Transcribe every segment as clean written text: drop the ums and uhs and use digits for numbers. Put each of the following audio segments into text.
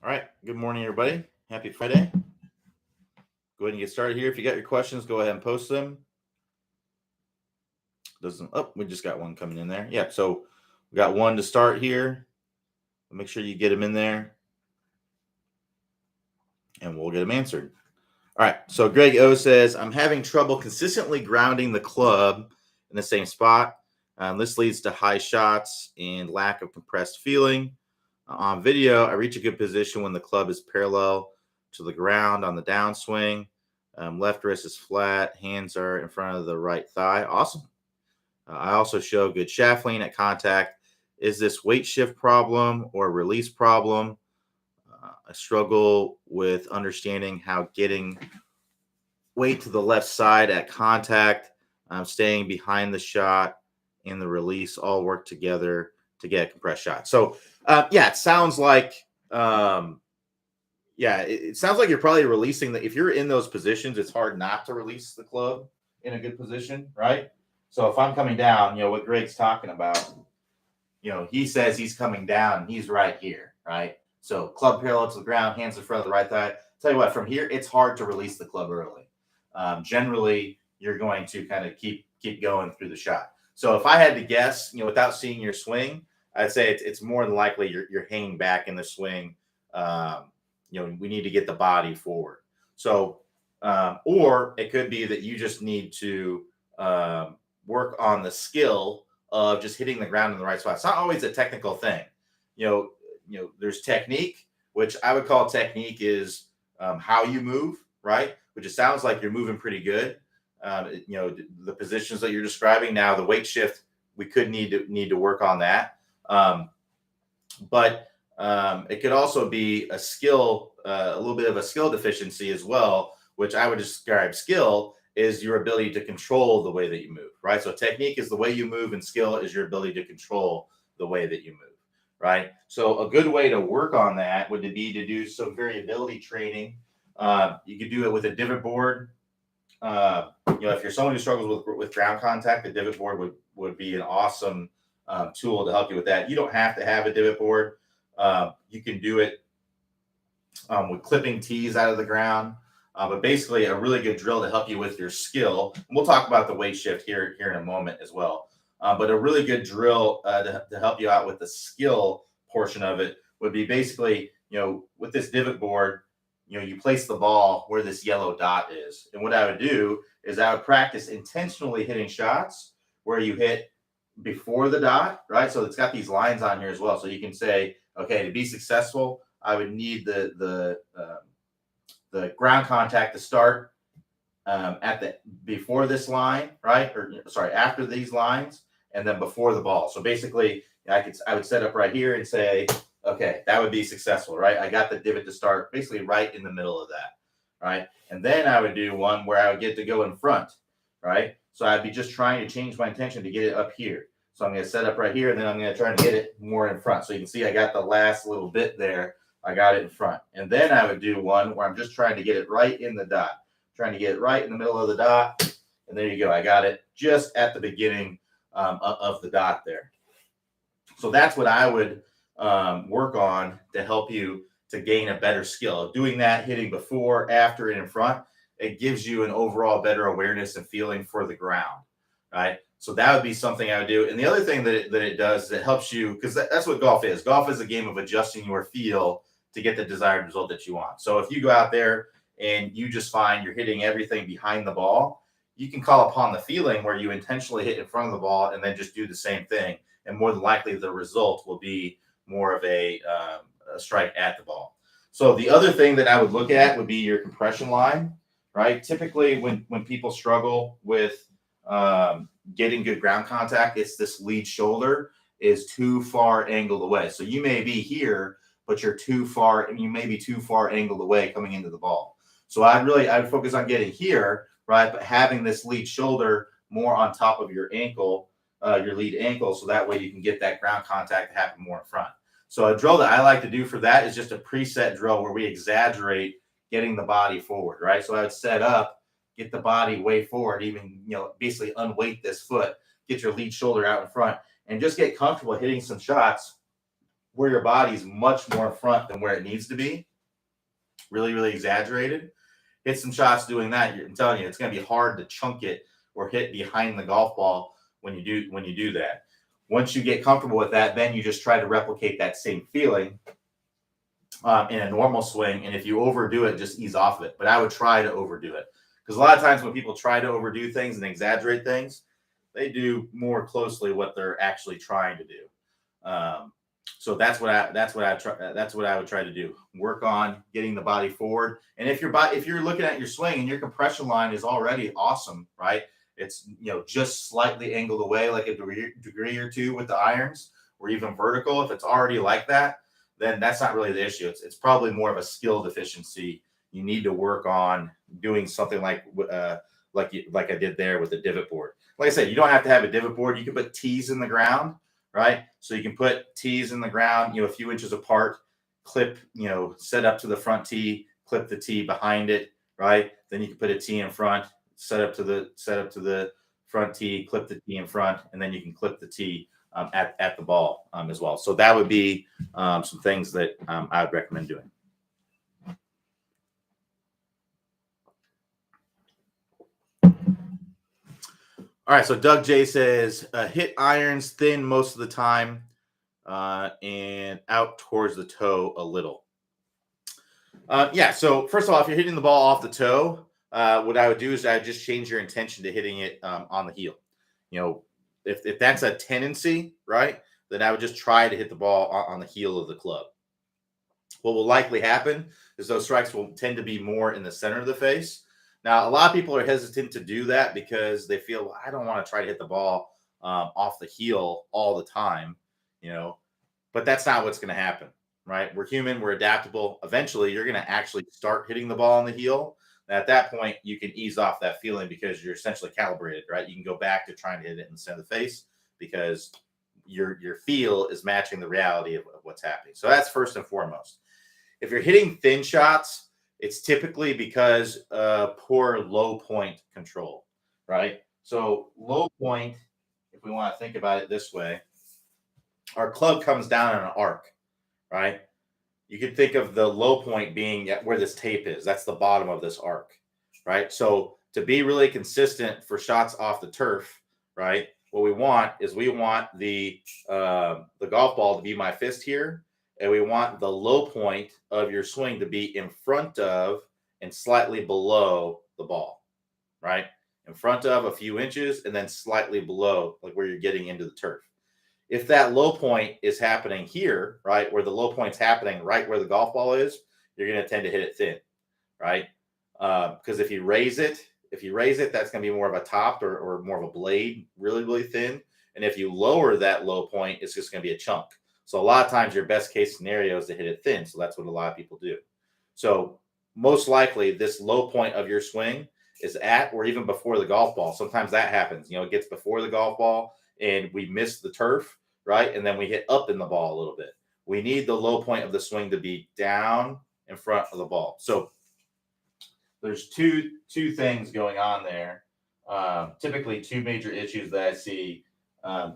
All right. Good morning, everybody. Happy Friday. Go ahead and get started here. If you got your questions, go ahead and post them. Doesn't we just got one coming in there. Yeah, so we got one to start here. Make sure you get them in there and we'll get them answered. All right. So Greg O says, I'm having trouble consistently grounding the club in the same spot. This leads to high shots and lack of compressed feeling. On video, I reach a good position when the club is parallel to the ground on the downswing. Left wrist is flat, hands are in front of the right thigh. Awesome. I also show good shaft lean at contact. Is this weight shift problem or release problem? I struggle with understanding how getting weight to the left side at contact, staying behind the shot, and the release all work together to get a compressed shot. So, it sounds like, it sounds like you're probably releasing if you're in those positions, it's hard not to release the club in a good position, right? So if I'm coming down, what Greg's talking about, he says he's coming down, he's right here, right? So club parallel to the ground, hands in front of the right thigh. Tell you what, from here, it's hard to release the club early. Generally, you're going to kind of keep going through the shot. So if I had to guess, without seeing your swing, I'd say it's more than likely you're hanging back in the swing. We need to get the body forward. So, or it could be that you just need to work on the skill of just hitting the ground in the right spot. It's not always a technical thing. There's technique, which I would call technique is how you move, right? Which it sounds like you're moving pretty good. The positions that you're describing now, the weight shift, we could need to work on that. But it could also be a skill, a little bit of a skill deficiency as well, which I would describe skill is your ability to control the way that you move, right? So technique is the way you move and skill is your ability to control the way that you move, right? So a good way to work on that would be to do some variability training. You could do it with a divot board. If you're someone who struggles with ground contact, the divot board would be an awesome tool to help you with that. You don't have to have a divot board. You can do it with clipping tees out of the ground. But basically, a really good drill to help you with your skill. And we'll talk about the weight shift here in a moment as well. But a really good drill to help you out with the skill portion of it would be basically, with this divot board, you place the ball where this yellow dot is. And what I would do is I would practice intentionally hitting shots where you hit before the dot, right? So it's got these lines on here as well. So you can say, okay, to be successful, I would need the ground contact to start before this line, right? Or sorry, after these lines, and then before the ball. So basically, I would set up right here and say, okay, that would be successful, right? I got the divot to start basically right in the middle of that, right? And then I would do one where I would get to go in front, right? So I'd be just trying to change my intention to get it up here. So I'm going to set up right here, and then I'm going to try to get it more in front. So you can see I got the last little bit there. I got it in front. And then I would do one where I'm just trying to get it right in the dot, trying to get it right in the middle of the dot. And there you go. I got it just at the beginning of the dot there. So that's what I would work on to help you to gain a better skill. Doing that, hitting before, after, and in front, it gives you an overall better awareness and feeling for the ground, right? So that would be something I would do. And the other thing that it does is it helps you, because that's what golf is. Golf is a game of adjusting your feel to get the desired result that you want. So if you go out there and you just find you're hitting everything behind the ball, you can call upon the feeling where you intentionally hit in front of the ball and then just do the same thing. And more than likely, the result will be more of a strike at the ball. So the other thing that I would look at would be your compression line, right? Typically, when people struggle with getting good ground contact, it's this lead shoulder is too far angled away. So you may be here, but you're too far, and you may be too far angled away coming into the ball. So I'd focus on getting here, right? But having this lead shoulder more on top of your ankle, your lead ankle, so that way you can get that ground contact to happen more in front. So a drill that I like to do for that is just a preset drill where we exaggerate getting the body forward, right? So I would set up, get the body way forward, even, basically unweight this foot, get your lead shoulder out in front, and just get comfortable hitting some shots where your body's much more in front than where it needs to be. Really, really exaggerated. Hit some shots doing that. I'm telling you, it's going to be hard to chunk it or hit behind the golf ball when you do that. Once you get comfortable with that, then you just try to replicate that same feeling in a normal swing. And if you overdo it, just ease off of it. But I would try to overdo it, because a lot of times when people try to overdo things and exaggerate things, they do more closely what they're actually trying to do. So that's what I would try to do. Work on getting the body forward. And if you're looking at your swing and your compression line is already awesome, right? It's just slightly angled away, like a degree or two with the irons, or even vertical. If it's already like that, then that's not really the issue. It's probably more of a skill deficiency. You need to work on doing something like I did there with the divot board. Like I said, you don't have to have a divot board. You can put tees in the ground, right? So you can put tees in the ground, a few inches apart, clip, set up to the front tee, clip the tee behind it, right? Then you can put a tee in front, set up to the front tee, clip the tee in front, and then you can clip the tee at the ball as well. So that would be some things that I would recommend doing. All right, so Doug J says, hit irons thin most of the time and out towards the toe a little. Yeah, so first of all, if you're hitting the ball off the toe, what I would do is I'd just change your intention to hitting it on the heel. If that's a tendency, right, then I would just try to hit the ball on the heel of the club. What will likely happen is those strikes will tend to be more in the center of the face. Now, a lot of people are hesitant to do that because they feel, well, I don't want to try to hit the ball off the heel all the time, but that's not what's going to happen, right? We're human, we're adaptable. Eventually, you're going to actually start hitting the ball on the heel. And at that point, you can ease off that feeling because you're essentially calibrated, right? You can go back to trying to hit it in the center of the face because your feel is matching the reality of what's happening. So that's first and foremost. If you're hitting thin shots, it's typically because poor low point control, right? So low point, if we want to think about it this way, our club comes down in an arc, right? You can think of the low point being where this tape is. That's the bottom of this arc, right? So to be really consistent for shots off the turf, right, what we want is the golf ball to be my fist here, and we want the low point of your swing to be in front of and slightly below the ball, right? In front of a few inches and then slightly below, like where you're getting into the turf. If that low point is happening here, right, where the low point's happening right where the golf ball is, you're going to tend to hit it thin, right? Because if you raise it, that's going to be more of a top or more of a blade, really, really thin. And if you lower that low point, it's just going to be a chunk. So a lot of times your best case scenario is to hit it thin. So that's what a lot of people do. So most likely this low point of your swing is at or even before the golf ball. Sometimes that happens. It gets before the golf ball and we miss the turf, right? And then we hit up in the ball a little bit. We need the low point of the swing to be down in front of the ball. So there's two things going on there. Typically two major issues that I see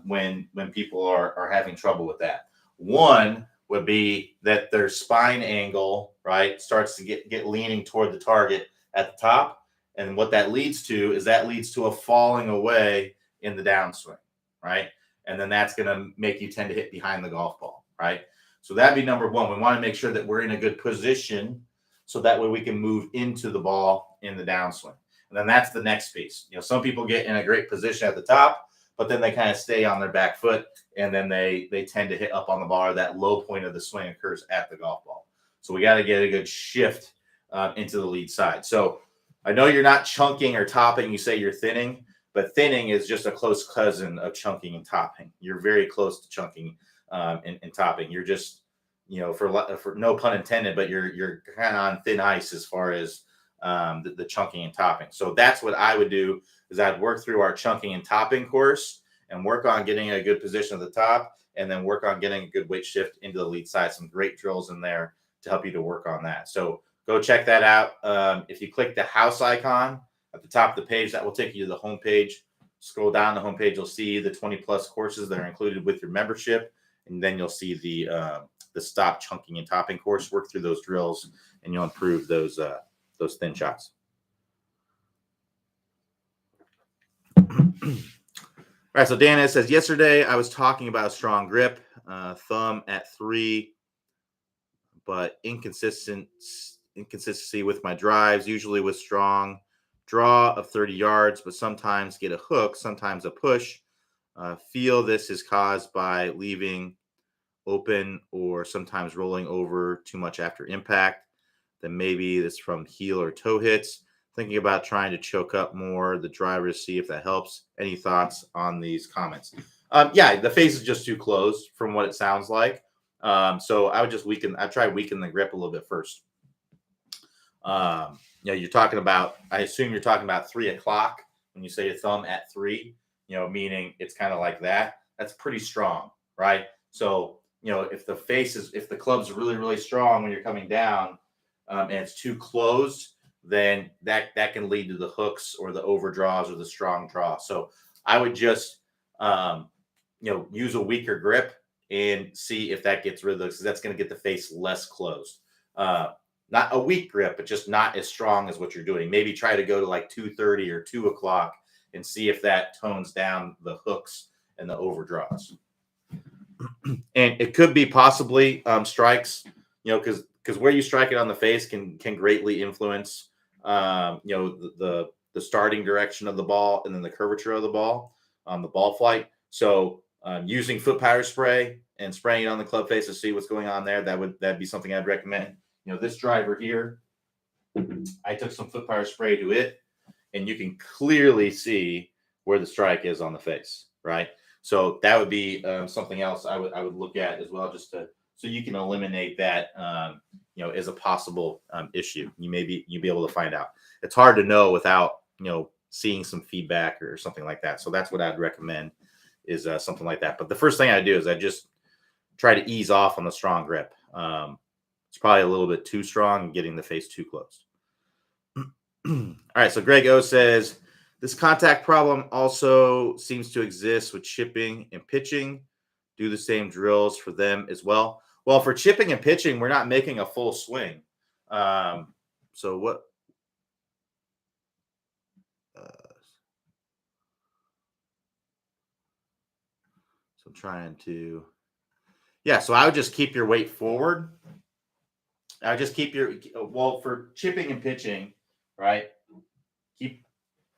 when people are having trouble with that. One would be that their spine angle, right, starts to get leaning toward the target at the top. And what that leads to a falling away in the downswing, right? And then that's going to make you tend to hit behind the golf ball, right? So that'd be number one. We want to make sure that we're in a good position so that way we can move into the ball in the downswing. And then that's the next piece. Some people get in a great position at the top, but then they kind of stay on their back foot, and then they tend to hit up on the ball, or that low point of the swing occurs at the golf ball. So we got to get a good shift into the lead side. So I know you're not chunking or topping. You say you're thinning, but thinning is just a close cousin of chunking and topping. You're very close to chunking and topping. You're just, for no pun intended, but you're kind of on thin ice as far as the chunking and topping. So that's what I would do is I'd work through our chunking and topping course and work on getting a good position at the top, and then work on getting a good weight shift into the lead side. Some great drills in there to help you to work on that. So go check that out. If you click the house icon at the top of the page, that will take you to the homepage. Scroll down the homepage, you'll see the 20 plus courses that are included with your membership. and then you'll see the stop chunking and topping course. Work through those drills, and you'll improve those thin shots. All right, so Dan says, yesterday I was talking about a strong grip, thumb at 3, but inconsistency with my drives, usually with strong draw of 30 yards, but sometimes get a hook, sometimes a push. Feel this is caused by leaving open or sometimes rolling over too much after impact. Then maybe it's from heel or toe hits. Thinking about trying to choke up more the driver to see if that helps. Any thoughts on these comments? Yeah, the face is just too closed from what it sounds like. So I would just try weaken the grip a little bit first. You're talking about, I assume you're talking about 3 o'clock when you say your thumb at 3, meaning it's kind of like that. That's pretty strong, right? So, if the club's really, really strong when you're coming down, and it's too closed, then that can lead to the hooks or the overdraws or the strong draw. So I would just, use a weaker grip and see if that gets rid of those, because that's going to get the face less closed. Not a weak grip, but just not as strong as what you're doing. Maybe try to go to like 2:30 or 2 o'clock and see if that tones down the hooks and the overdraws. And it could be possibly strikes, because where you strike it on the face can greatly influence, the starting direction of the ball and then the curvature of the ball, the ball flight. So using foot powder spray and spraying it on the club face to see what's going on there, that'd be something I'd recommend. This driver here, I took some foot powder spray to it, and you can clearly see where the strike is on the face, right? So that would be something else I would look at as well, so you can eliminate that, as a possible issue. You'll be able to find out. It's hard to know without, seeing some feedback or something like that. So that's what I'd recommend, is something like that. But the first thing I do is I just try to ease off on the strong grip. It's probably a little bit too strong and getting the face too close. All right. So Greg O says, this contact problem also seems to exist with chipping and pitching. Do the same drills for them as well. Well, for chipping and pitching, we're not making a full swing. So what? So I'm trying to. Yeah. So I would just keep your weight forward. I would just keep for chipping and pitching, right?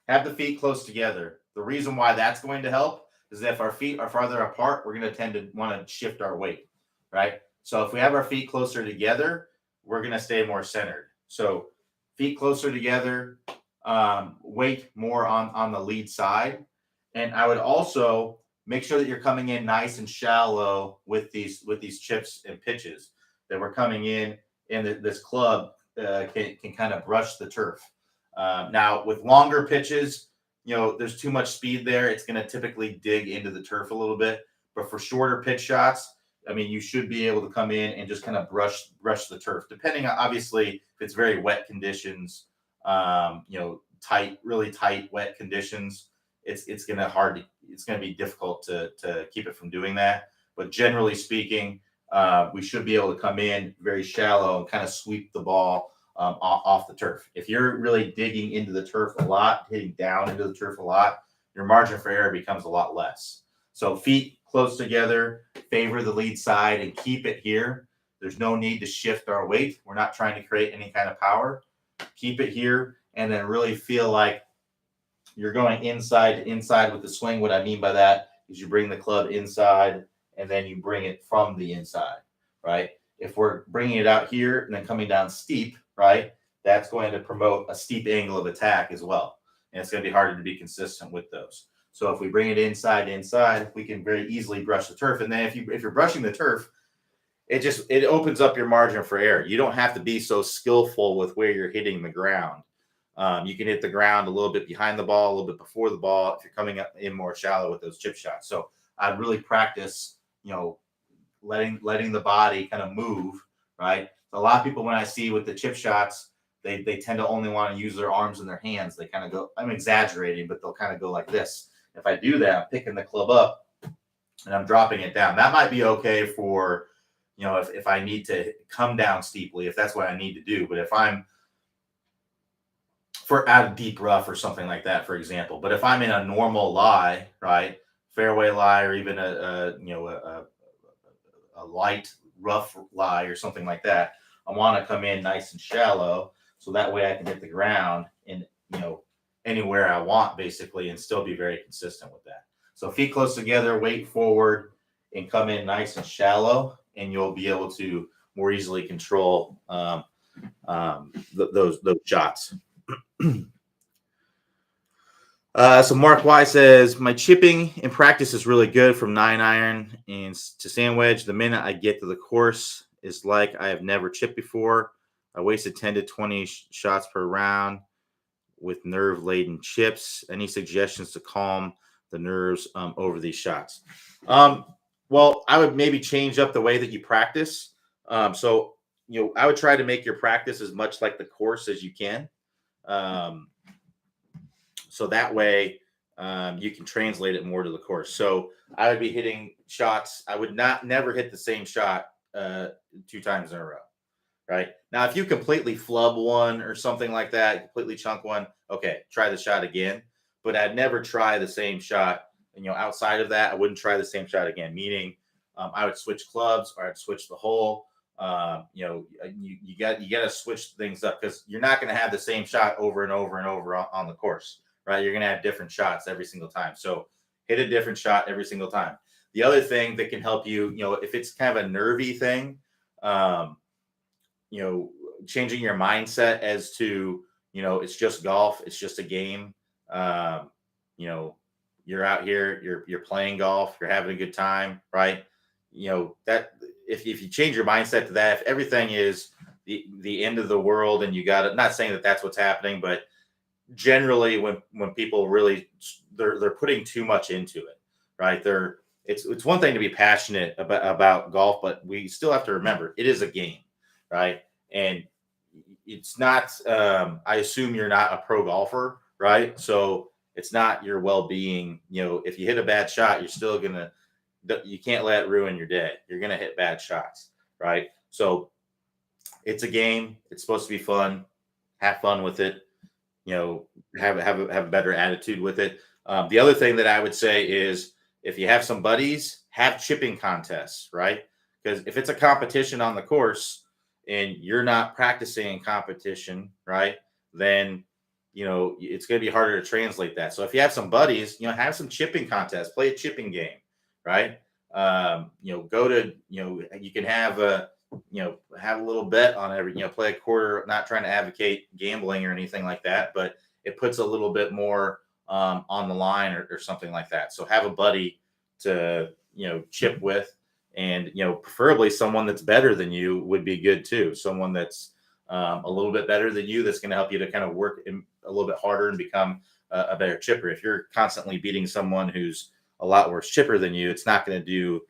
Have the feet close together. The reason why that's going to help is that if our feet are farther apart, we're going to tend to want to shift our weight, right? So if we have our feet closer together, we're going to stay more centered. So feet closer together, weight more on the lead side. And I would also make sure that you're coming in nice and shallow with these chips and pitches, that we're coming in, and this club can kind of brush the turf. Now, with longer pitches, there's too much speed there. It's going to typically dig into the turf a little bit. But for shorter pitch shots, you should be able to come in and just kind of brush the turf. Depending on, obviously, if it's very wet conditions, really tight, wet conditions, it's going to be difficult to keep it from doing that. But generally speaking, we should be able to come in very shallow and kind of sweep the ball off the turf. If you're really digging into the turf a lot, hitting down into the turf a lot, your margin for error becomes a lot less. So feet close together, favor the lead side, and keep it here. There's no need to shift our weight. We're not trying to create any kind of power. Keep it here, and then really feel like you're going inside to inside with the swing. What I mean by that is you bring the club inside, and then you bring it from the inside, right? If we're bringing it out here and then coming down steep, right, that's going to promote a steep angle of attack as well. And it's going to be harder to be consistent with those. So if we bring it inside, we can very easily brush the turf. And then if you're brushing the turf, it opens up your margin for error. You don't have to be so skillful with where you're hitting the ground. You can hit the ground a little bit behind the ball, a little bit before the ball, if you're coming up in more shallow with those chip shots. So I'd really practice, letting the body kind of move, right? A lot of people, when I see with the chip shots, they tend to only want to use their arms and their hands. They kind of go, I'm exaggerating, but they'll kind of go like this. If I do that, I'm picking the club up and I'm dropping it down. That might be okay for, if I need to come down steeply, if that's what I need to do. But if I'm for out of deep rough or something like that, for example. But if I'm in a normal lie, right, fairway lie, or even a light rough lie or something like that, I want to come in nice and shallow, so that way I can hit the ground in anywhere I want basically, and still be very consistent with that. So feet close together, weight forward, and come in nice and shallow, and you'll be able to more easily control those shots. So Mark Y says, my chipping in practice is really good from 9-iron and to sand wedge. The minute I get to the course is like I have never chipped before. I wasted 10 to 20 shots per round with nerve-laden chips. Any suggestions to calm the nerves over these shots? Well, I would maybe change up the way that you practice. So I would try to make your practice as much like the course as you can. So that way you can translate it more to the course. So I would be hitting shots. I would never hit the same shot 2 times in a row. Right now, if you completely flub one or something like that, completely chunk one, okay, try the shot again. But I'd never try the same shot. Outside of that, I wouldn't try the same shot again. Meaning, I would switch clubs or I'd switch the hole. You got to switch things up, because you're not going to have the same shot over and over and over on the course, right? You're going to have different shots every single time. So hit a different shot every single time. The other thing that can help you, if it's kind of a nervy thing, changing your mindset as to, it's just golf, it's just a game. You're out here, you're playing golf, you're having a good time, right? That if you change your mindset to that, if everything is the end of the world and you got it, not saying that that's what's happening, but generally when people really they're putting too much into it, right? It's one thing to be passionate about golf, but we still have to remember it is a game, right? And it's not I assume you're not a pro golfer, right? So it's not your well-being. If you hit a bad shot, you can't let it ruin your day. You're gonna hit bad shots, right? So it's a game. It's supposed to be fun. Have fun with it. Have a better attitude with it. The other thing that I would say is, if you have some buddies, have chipping contests, right? Because if it's a competition on the course and you're not practicing in competition, right, then it's going to be harder to translate that. So if you have some buddies, have some chipping contests, play a chipping game, right? Go to, you can have have a little bet on every, play a quarter. Not trying to advocate gambling or anything like that, but it puts a little bit more on the line or something like that. So have a buddy to chip with, and preferably someone that's better than you would be good too. Someone that's a little bit better than you, that's going to help you to kind of work a little bit harder and become a better chipper. If you're constantly beating someone who's a lot worse chipper than you, it's not going to do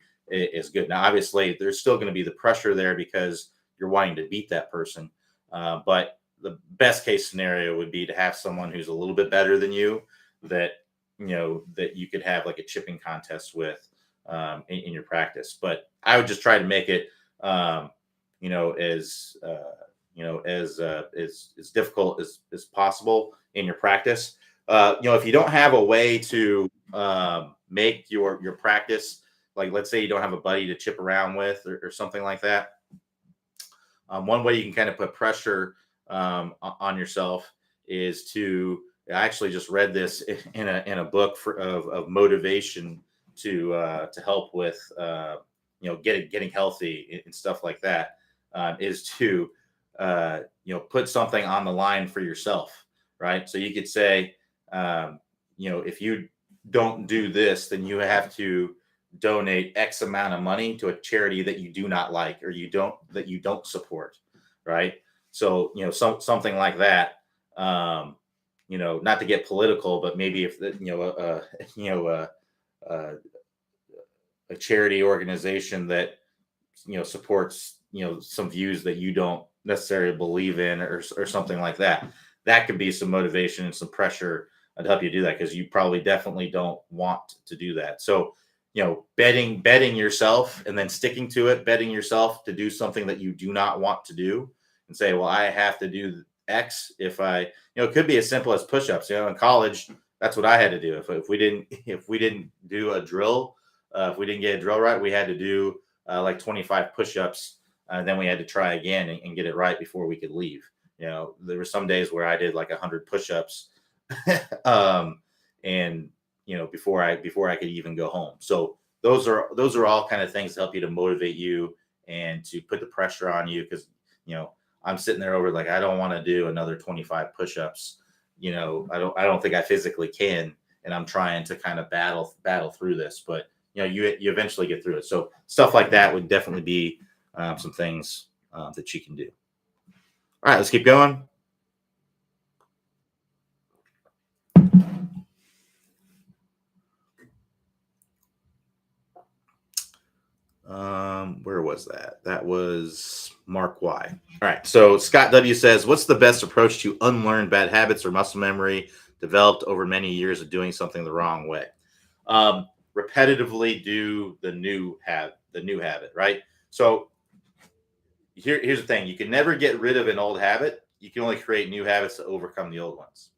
as good. Now, obviously, there's still going to be the pressure there because you're wanting to beat that person. But the best case scenario would be to have someone who's a little bit better than you, that that you could have like a chipping contest with in your practice. But I would just try to make it as difficult as possible in your practice. If you don't have a way to make your practice, like let's say you don't have a buddy to chip around with or something like that, one way you can kind of put pressure on yourself is to, I actually just read this in a book of motivation to help with getting healthy and stuff like that, is to put something on the line for yourself, right? So you could say, if you don't do this, then you have to donate X amount of money to a charity that you do not like, or you don't support, right? So something like that. Not to get political, but maybe if a charity organization that supports some views that you don't necessarily believe in, or something like that, that could be some motivation and some pressure to help you do that, because you probably definitely don't want to do that. So betting yourself and then sticking to it, betting yourself to do something that you do not want to do and say, well, I have to do X if it could be as simple as push-ups. In college, that's what I had to do. If we didn't do a drill, if we didn't get a drill right, we had to do like 25 push-ups. Then we had to try again and get it right before we could leave. There were some days where I did like 100 push-ups, and before I could even go home. So those are all kind of things to help you, to motivate you and to put the pressure on you, because I'm sitting there over like, I don't want to do another 25 push-ups. I don't think I physically can, and I'm trying to kind of battle through this, but you eventually get through it. So stuff like that would definitely be some things that you can do. All right, let's keep going. Where was that? That was Mark Y. All right. So Scott W says, what's the best approach to unlearn bad habits or muscle memory developed over many years of doing something the wrong way? Repetitively do the new habit, right? So here's the thing. You can never get rid of an old habit. You can only create new habits to overcome the old ones,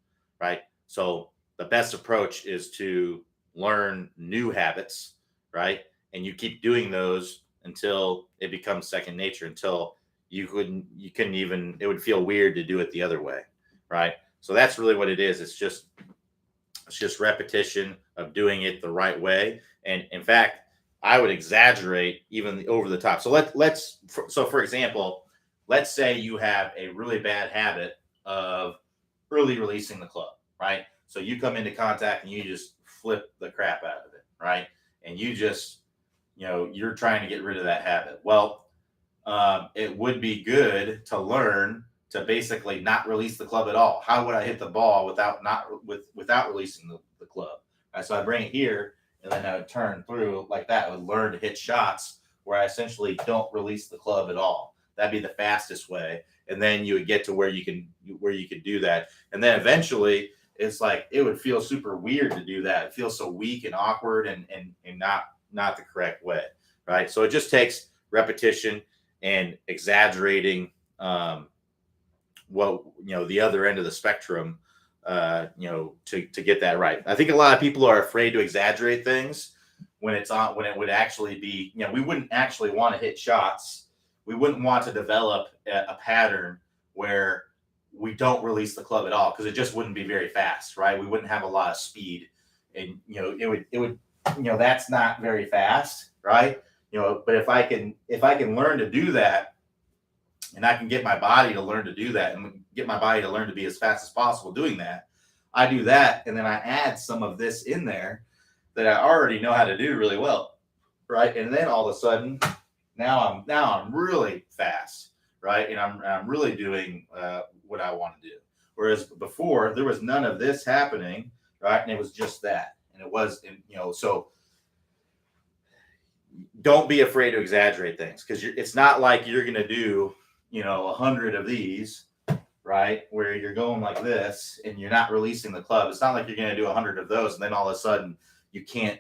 right? So the best approach is to learn new habits, right? And you keep doing those until it becomes second nature, until you couldn't even, it would feel weird to do it the other way, right? So that's really what it is. It's just repetition of doing it the right way. And in fact, I would exaggerate even over the top. So for example, let's say you have a really bad habit of early releasing the club, right? So you come into contact and you just flip the crap out of it, right? And you just, you're trying to get rid of that habit. Well, it would be good to learn to basically not release the club at all. How would I hit the ball without releasing the club? Right, so I bring it here, and then I would turn through like that. I would learn to hit shots where I essentially don't release the club at all. That'd be the fastest way. And then you would get to where you could do that. And then eventually it's like, it would feel super weird to do that. It feels so weak and awkward and not the correct way. Right. So it just takes repetition and exaggerating the other end of the spectrum, to get that right. I think a lot of people are afraid to exaggerate things when it would actually be, we wouldn't actually want to hit shots. We wouldn't want to develop a pattern where we don't release the club at all, because it just wouldn't be very fast, right? We wouldn't have a lot of speed, and it would that's not very fast, right? But if I can learn to do that, and I can get my body to learn to do that, and get my body to learn to be as fast as possible doing that, I do that, and then I add some of this in there that I already know how to do really well, right? And then all of a sudden, now I'm really fast, right? And I'm really doing what I want to do. Whereas before, there was none of this happening, right? And it was just that, and it was, so don't be afraid to exaggerate things, because it's not like you're going to do 100 of these, right, where you're going like this and you're not releasing the club. It's not like you're going to do 100 of those and then all of a sudden you can't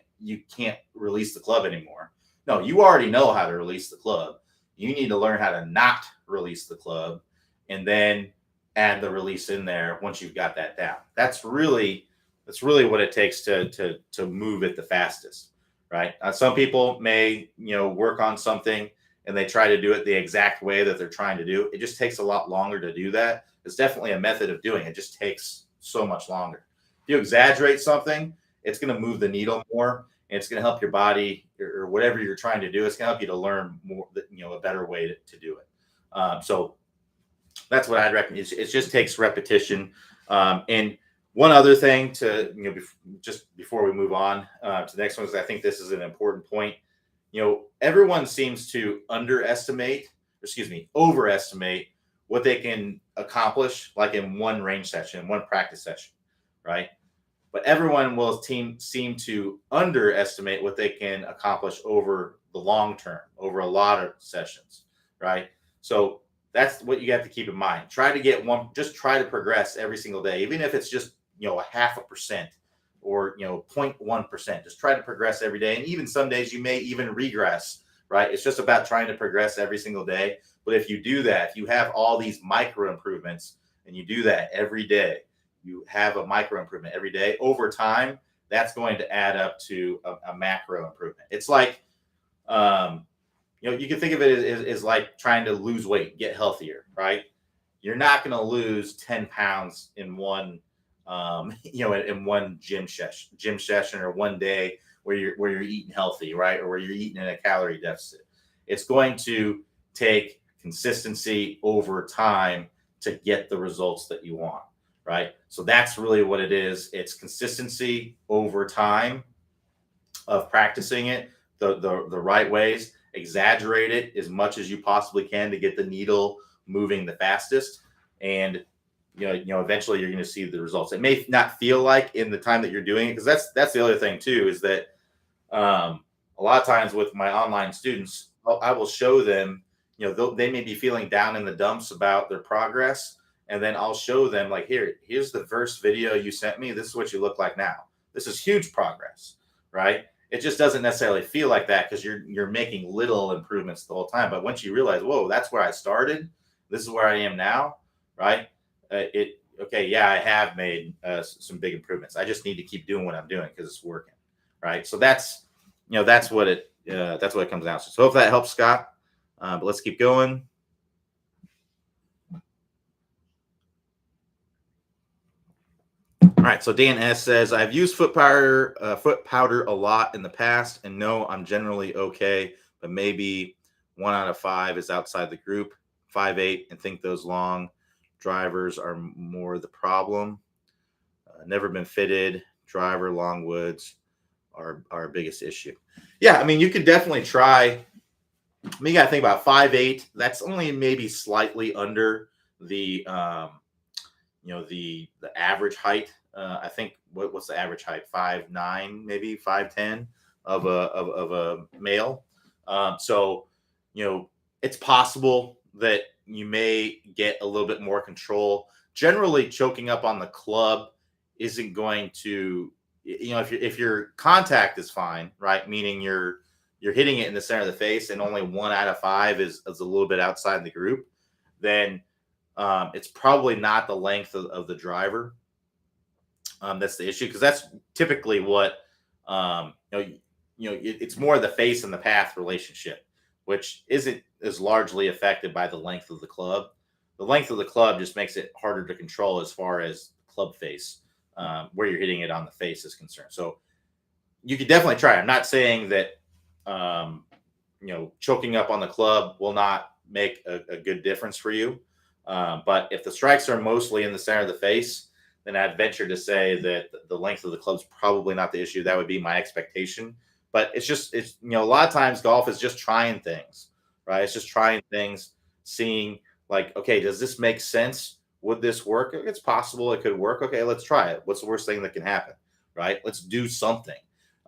release the club anymore. No, you already know how to release the club. You need to learn how to not release the club, and then add the release in there once you've got that down. That's really what it takes to move it the fastest, right? Some people may work on something and they try to do it the exact way that they're trying to do. It just takes a lot longer to do that. It's definitely a method of doing it. It just takes so much longer. If you exaggerate something, it's going to move the needle more, and it's going to help your body, or whatever you're trying to do. It's going to help you to learn more, a better way to do it. So that's what I'd recommend. It just takes repetition. And one other thing to, just before we move on to the next one, is I think this is an important point. Everyone seems to overestimate what they can accomplish, like in one range session, one practice session, right? But everyone will seem to underestimate what they can accomplish over the long term, over a lot of sessions, right? So that's what you have to keep in mind. Try to get just try to progress every single day, even if it's just, 0.5%, or 0.1%. Just try to progress every day. And even some days you may even regress, right? It's just about trying to progress every single day. But if you do that, if you have all these micro improvements and you do that every day, you have a micro improvement every day, over time, that's going to add up to a macro improvement. It's like, you can think of it as like trying to lose weight, get healthier, right? You're not going to lose 10 pounds in one, in one gym session or one day where you're eating healthy, right? Or where you're eating in a calorie deficit. It's going to take consistency over time to get the results that you want, right? So that's really what it is. It's consistency over time of practicing it the right ways. Exaggerate it as much as you possibly can to get the needle moving the fastest, and eventually you're going to see the results. It may not feel like in the time that you're doing it, because that's the other thing too, is that a lot of times with my online students, I will show them, they may be feeling down in the dumps about their progress, and then I'll show them like, here's the first video you sent me. This is what you look like now. This is huge progress, right? It just doesn't necessarily feel like that because you're making little improvements the whole time. But once you realize, whoa, that's where I started, this is where I am now, right? I have made some big improvements. I just need to keep doing what I'm doing because it's working, right? So that's what it comes down to. So hope that helps, Scott. But let's keep going. All right, so Dan S says, I've used foot powder a lot in the past, and no, I'm generally okay, but maybe 1 out of 5 is outside the group. 5'8", and think those long drivers are more the problem. Never been fitted. Driver long woods are our biggest issue. Yeah, I mean, you could definitely try. I mean, you got to think about 5'8". That's only maybe slightly under the the average height. I think what's the average height? 5'9", maybe 5'10" of a male. So it's possible that you may get a little bit more control. Generally, choking up on the club isn't going to, if your contact is fine, right? Meaning you're hitting it in the center of the face, and only 1 out of 5 is a little bit outside the group, then it's probably not the length of the driver. That's the issue, because that's typically what it's more the face and the path relationship, which isn't as largely affected by the length of the club. The length of the club just makes it harder to control as far as club face, where you're hitting it on the face is concerned. So you could definitely try. I'm not saying that choking up on the club will not make a good difference for you. But if the strikes are mostly in the center of the face, then I'd venture to say that the length of the club is probably not the issue. That would be my expectation. But it's a lot of times golf is just trying things, right? It's just trying things, seeing like, okay, does this make sense? Would this work? It's possible it could work. Okay, let's try it. What's the worst thing that can happen, right? Let's do something.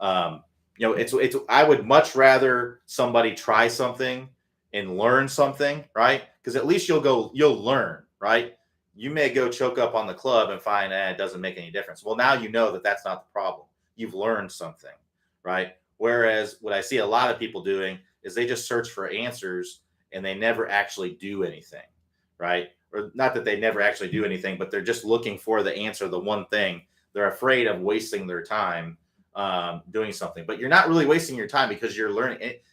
It's I would much rather somebody try something and learn something, right? Because at least you'll learn, right? You may go choke up on the club and find it doesn't make any difference. Well, now you know that that's not the problem. You've learned something, right? Whereas what I see a lot of people doing is they just search for answers and they never actually do anything, right? Or not that they never actually do anything, but they're just looking for the answer, the one thing. They're afraid of wasting their time doing something. But you're not really wasting your time because you're learning it.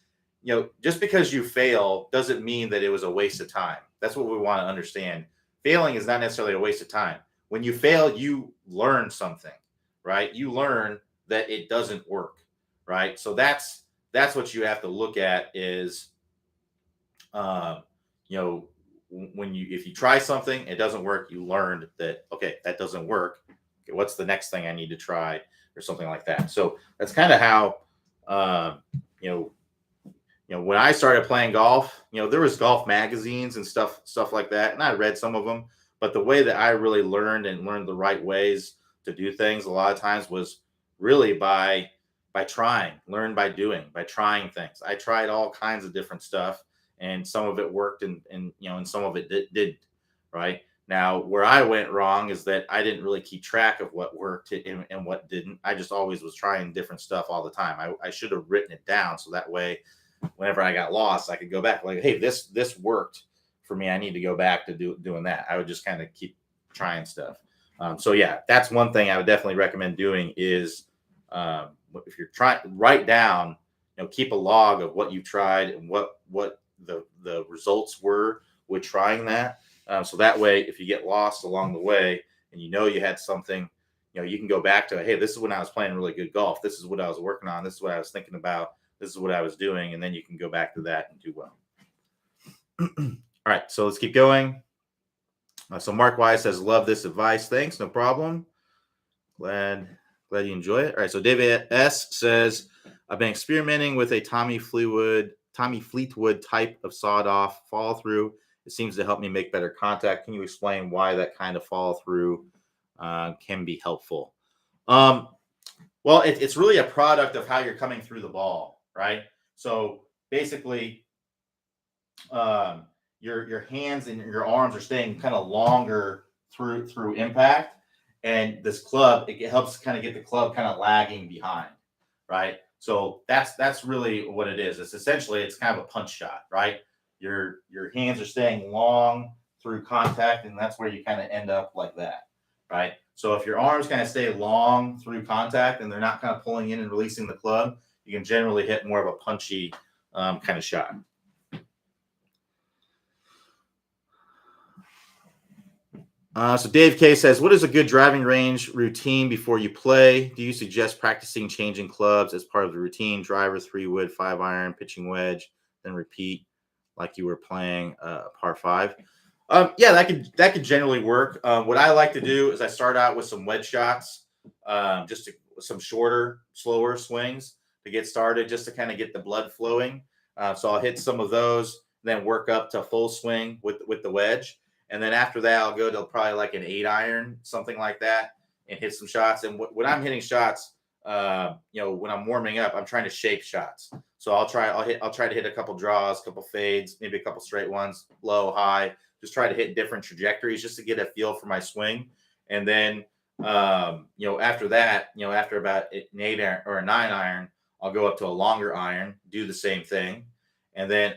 Just because you fail doesn't mean that it was a waste of time. That's what we want to understand. Failing is not necessarily a waste of time. When you fail, you learn something, right? You learn that it doesn't work, right? So that's what you have to look at is, if you try something, it doesn't work, you learned that, okay, that doesn't work. Okay, what's the next thing I need to try or something like that? So that's kind of how, when I started playing golf, there was golf magazines and stuff like that. And I read some of them, but the way that I really learned the right ways to do things a lot of times was really by trying, learn by doing, by trying things. I tried all kinds of different stuff, and some of it worked and some of it didn't, right? Now, where I went wrong is that I didn't really keep track of what worked and what didn't. I just always was trying different stuff all the time. I should have written it down so that way, whenever I got lost, I could go back like, hey, this worked for me. I need to go back to doing that. I would just kind of keep trying stuff. So yeah, that's one thing I would definitely recommend doing is if you're trying, write down, keep a log of what you tried and what the results were with trying that. So that way, if you get lost along the way and you had something, you can go back to, hey, this is when I was playing really good golf. This is what I was working on. This is what I was thinking about. This is what I was doing. And then you can go back to that and do well. All right, so let's keep going. So Mark Wise says, love this advice. Thanks, no problem. Glad you enjoy it. All right, so David S says, I've been experimenting with a Tommy Fleetwood type of sawed-off follow-through. It seems to help me make better contact. Can you explain why that kind of follow-through can be helpful? Well, it's really a product of how you're coming through the ball, right? So basically, your hands and your arms are staying kind of longer through impact, and this club, it helps kind of get the club kind of lagging behind, right? So that's really what it is. It's essentially, it's kind of a punch shot, right? Your hands are staying long through contact, and that's where you kind of end up like that, right? So if your arms kind of stay long through contact and they're not kind of pulling in and releasing the club, you can generally hit more of a punchy kind of shot. So Dave K says, what is a good driving range routine before you play? Do you suggest practicing changing clubs as part of the routine? Driver, 3-wood, 5-iron, pitching wedge, then repeat like you were playing a par 5. Yeah, that could generally work. What I like to do is I start out with some wedge shots, some shorter, slower swings to get started, just to kind of get the blood flowing. So I'll hit some of those, then work up to full swing with the wedge. And then after that, I'll go to probably like an 8-iron, something like that, and hit some shots. And when I'm hitting shots, when I'm warming up, I'm trying to shape shots. So I'll try to hit a couple draws, a couple fades, maybe a couple straight ones, low, high. Just try to hit different trajectories just to get a feel for my swing. And then, after that, after about an 8-iron or a 9-iron, I'll go up to a longer iron, do the same thing. And then,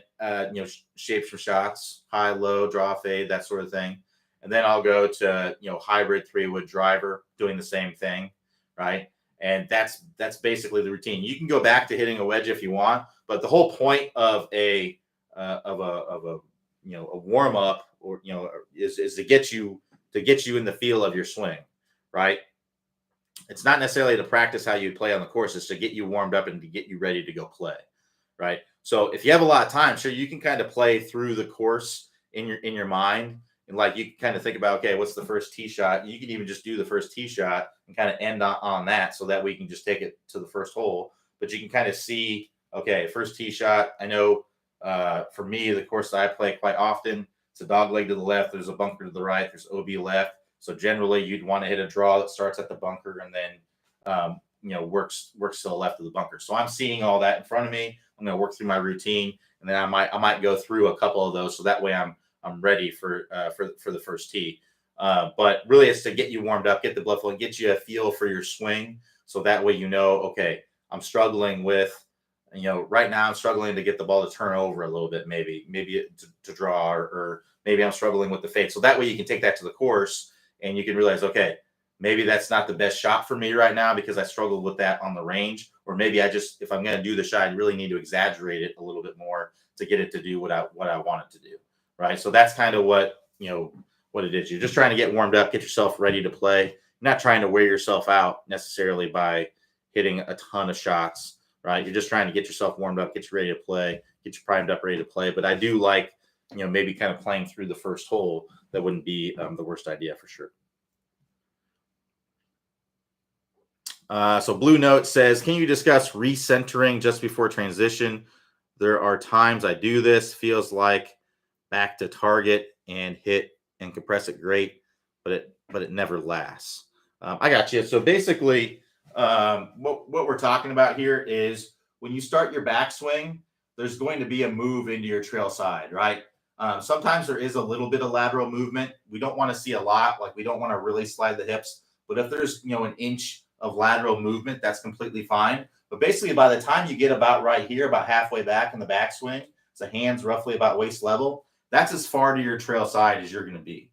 shape some shots, high, low, draw, fade, that sort of thing. And then I'll go to, hybrid 3-wood driver, doing the same thing, right? And that's basically the routine. You can go back to hitting a wedge if you want, but the whole point of a warm up is to get you in the feel of your swing, right? It's not necessarily to practice how you play on the course; it's to get you warmed up and to get you ready to go play, right? So if you have a lot of time, sure, you can kind of play through the course in your mind, and like you can kind of think about, okay, what's the first tee shot? You can even just do the first tee shot and kind of end on that, so that we can just take it to the first hole. But you can kind of see, okay, first tee shot. I know for me, the course that I play quite often, it's a dog leg to the left. There's a bunker to the right. There's OB left. So generally, you'd want to hit a draw that starts at the bunker and then works to the left of the bunker. So I'm seeing all that in front of me. I'm going to work through my routine, and then I might go through a couple of those, so that way I'm ready for the first tee. But really, it's to get you warmed up, get the blood flowing, get you a feel for your swing, so that way okay, I'm struggling with, right now I'm struggling to get the ball to turn over a little bit, maybe to draw, or maybe I'm struggling with the fade. So that way you can take that to the course, and you can realize, okay, maybe that's not the best shot for me right now because I struggled with that on the range. Or maybe if I'm going to do the shot, I really need to exaggerate it a little bit more to get it to do what I want it to do. Right. So that's kind of what it is. You're just trying to get warmed up, get yourself ready to play. You're not trying to wear yourself out necessarily by hitting a ton of shots. Right. You're just trying to get yourself warmed up, get you ready to play, get you primed up, ready to play. But I do like, maybe kind of playing through the first hole. That wouldn't be the worst idea for sure. So Blue Note says, can you discuss recentering just before transition? There are times I do this, feels like back to target and hit and compress it great, but it never lasts. I got you. So basically, what we're talking about here is when you start your backswing, there's going to be a move into your trail side, right? Sometimes there is a little bit of lateral movement. We don't want to see a lot. Like we don't want to really slide the hips. But if there's, an inch of lateral movement, that's completely fine. But basically, by the time you get about right here, about halfway back in the backswing, so hands roughly about waist level, that's as far to your trail side as you're going to be,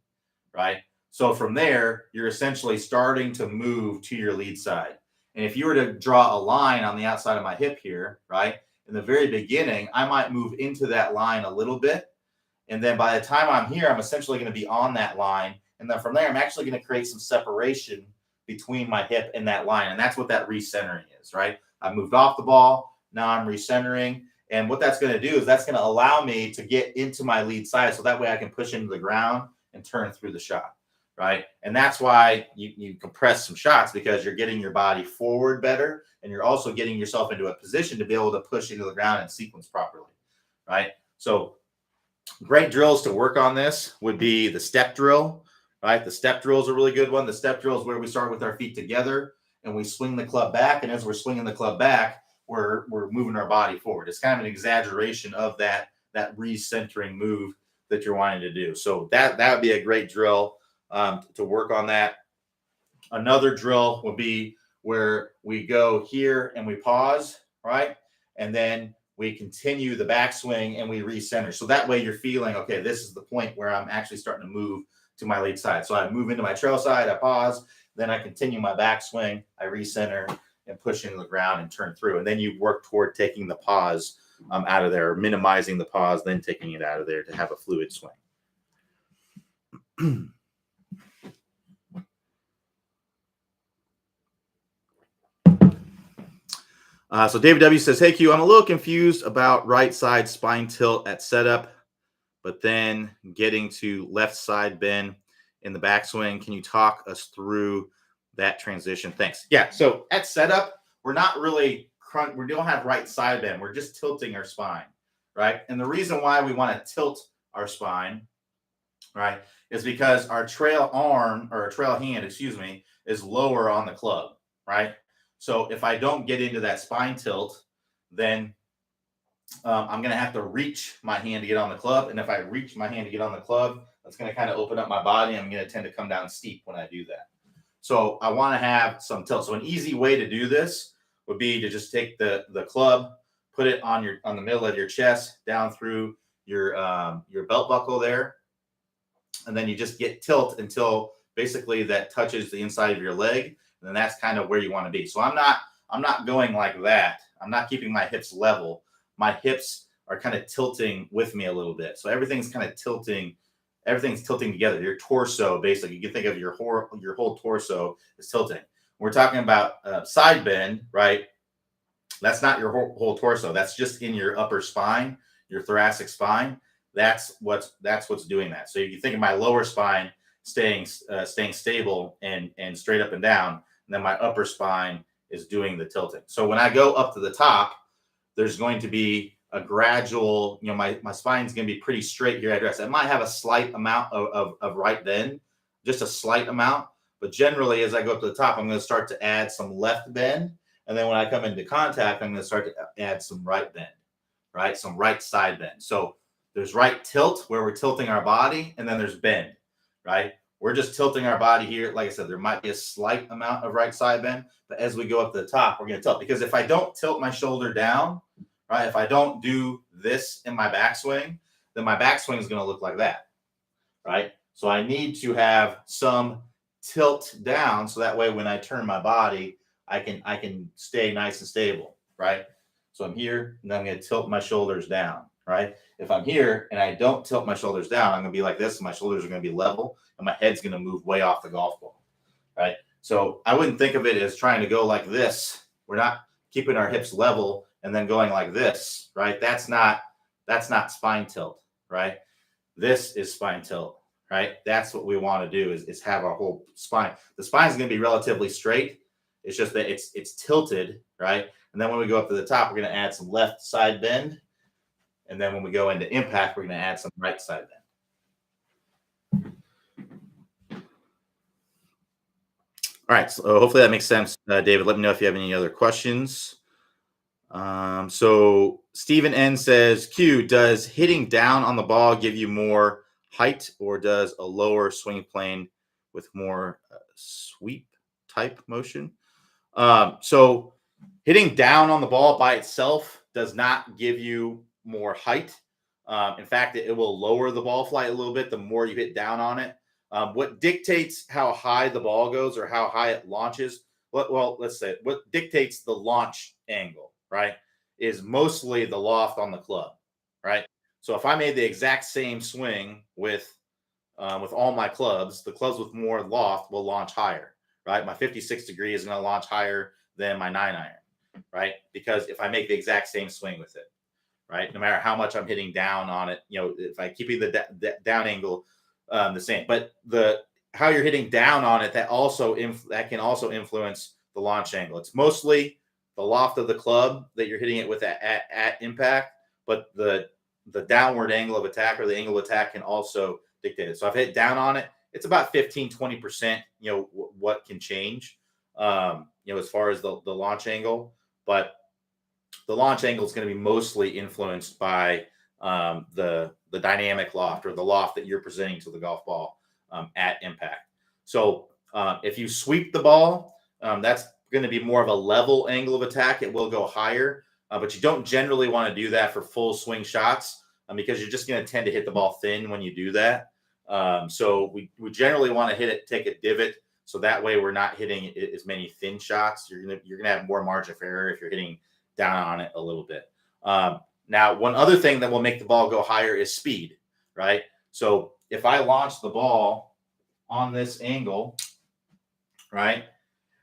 right? So from there, you're essentially starting to move to your lead side. And if you were to draw a line on the outside of my hip here, right, in the very beginning, I might move into that line a little bit. And then by the time I'm here, I'm essentially going to be on that line. And then from there, I'm actually going to create some separation between my hip and that line. And that's what that recentering is, right? I moved off the ball. Now I'm recentering. And what that's going to do is that's going to allow me to get into my lead side. So that way I can push into the ground and turn through the shot, right? And that's why you compress some shots, because you're getting your body forward better. And you're also getting yourself into a position to be able to push into the ground and sequence properly, right? So great drills to work on this would be the step drill, right? The step drill is a really good one. The step drill is where we start with our feet together and we swing the club back. And as we're swinging the club back, we're moving our body forward. It's kind of an exaggeration of that recentering move that you're wanting to do. So that would be a great drill to work on that. Another drill would be where we go here and we pause, right? And then we continue the backswing and we recenter. So that way you're feeling, okay, this is the point where I'm actually starting to move to my lead side. So I move into my trail side, I pause, then I continue my backswing, I recenter and push into the ground and turn through. And then you work toward taking the pause out of there, minimizing the pause, then taking it out of there to have a fluid swing. So David W says, hey Q, I'm a little confused about right side spine tilt at setup, but then getting to left side bend in the backswing. Can you talk us through that transition? Thanks. Yeah. So at setup, we're not really we don't have right side bend. We're just tilting our spine, right? And the reason why we want to tilt our spine, right, is because our trail arm, or our trail hand, is lower on the club, right? So if I don't get into that spine tilt, then I'm going to have to reach my hand to get on the club. And if I reach my hand to get on the club, that's going to kind of open up my body. I'm going to tend to come down steep when I do that. So I want to have some tilt. So an easy way to do this would be to just take the club, put it on the middle of your chest, down through your belt buckle there. And then you just get tilt until basically that touches the inside of your leg. And then that's kind of where you want to be. So I'm not going like that. I'm not keeping my hips level. My hips are kind of tilting with me a little bit. So everything's kind of tilting. Everything's tilting together. Your torso, basically, you can think of your whole torso is tilting. We're talking about side bend, right? That's not your whole torso. That's just in your upper spine, your thoracic spine. That's what's doing that. So you think of my lower spine staying stable and straight up and down, and then my upper spine is doing the tilting. So when I go up to the top, there's going to be a gradual, my spine's going to be pretty straight here at rest. It might have a slight amount of right bend, just a slight amount. But generally, as I go up to the top, I'm going to start to add some left bend. And then when I come into contact, I'm going to start to add some right bend, right? Some right side bend. So there's right tilt where we're tilting our body, and then there's bend, right? We're just tilting our body here. Like I said, there might be a slight amount of right side bend, but as we go up to the top, we're going to tilt. Because if I don't tilt my shoulder down, right, if I don't do this in my backswing, then my backswing is going to look like that, right? So I need to have some tilt down, so that way when I turn my body, I can stay nice and stable, right? So I'm here, and then I'm going to tilt my shoulders down, right? If I'm here and I don't tilt my shoulders down, I'm going to be like this, and my shoulders are going to be level, and my head's going to move way off the golf ball, right? So I wouldn't think of it as trying to go like this. We're not keeping our hips level and then going like this, right? That's not spine tilt, right? This is spine tilt, right? That's what we want to do is have our whole spine. The spine is going to be relatively straight. It's just that it's tilted, right? And then when we go up to the top, we're going to add some left side bend. And then when we go into impact, we're going to add some right side bend. All right. So hopefully that makes sense, David. Let me know if you have any other questions. So Stephen N says, Q, does hitting down on the ball give you more height, or does a lower swing plane with more sweep type motion? So hitting down on the ball by itself does not give you more height. In fact, it will lower the ball flight a little bit the more you hit down on it. What dictates how high the ball goes or how high it launches? Well, let's say what dictates the launch angle, right, is mostly the loft on the club, right? So if I made the exact same swing with all my clubs, the clubs with more loft will launch higher, right? My 56 degree is going to launch higher than my 9-iron, right? Because if I make the exact same swing with it, right, no matter how much I'm hitting down on it, if I keep the down angle the same, but the how you're hitting down on it, that can also influence the launch angle. It's mostly the loft of the club that you're hitting it with at impact, but the downward angle of attack or the angle of attack can also dictate it. So I've hit down on it. It's about 15-20%, what can change, as far as the launch angle. But the launch angle is going to be mostly influenced by the dynamic loft or the loft that you're presenting to the golf ball at impact. So if you sweep the ball, that's going to be more of a level angle of attack. It will go higher, but you don't generally want to do that for full swing shots because you're just going to tend to hit the ball thin when you do that. So we generally want to take a divot. So that way we're not hitting as many thin shots. You're gonna have more margin of error if you're hitting down on it a little bit. Now, one other thing that will make the ball go higher is speed, right? So if I launch the ball on this angle, right,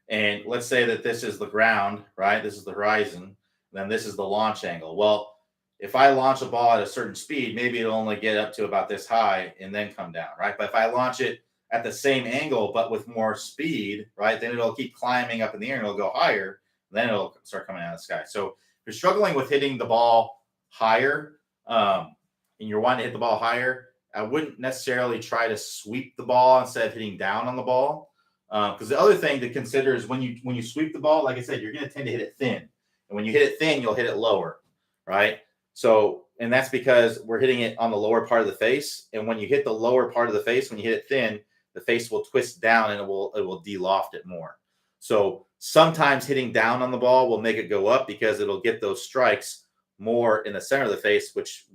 and let's say that this is the ground, right, this is the horizon, then this is the launch angle. Well, if I launch a ball at a certain speed, maybe it'll only get up to about this high and then come down, right? But if I launch it at the same angle but with more speed, right, then it'll keep climbing up in the air and it'll go higher. Then it'll start coming out of the sky. So if you're struggling with hitting the ball higher, and you're wanting to hit the ball higher, I wouldn't necessarily try to sweep the ball instead of hitting down on the ball. Because the other thing to consider is when you sweep the ball, like I said, you're going to tend to hit it thin. And when you hit it thin, you'll hit it lower, right? So, and that's because we're hitting it on the lower part of the face. And when you hit the lower part of the face, when you hit it thin, the face will twist down and it will de-loft it more. So sometimes hitting down on the ball will make it go up because it'll get those strikes more in the center of the face, which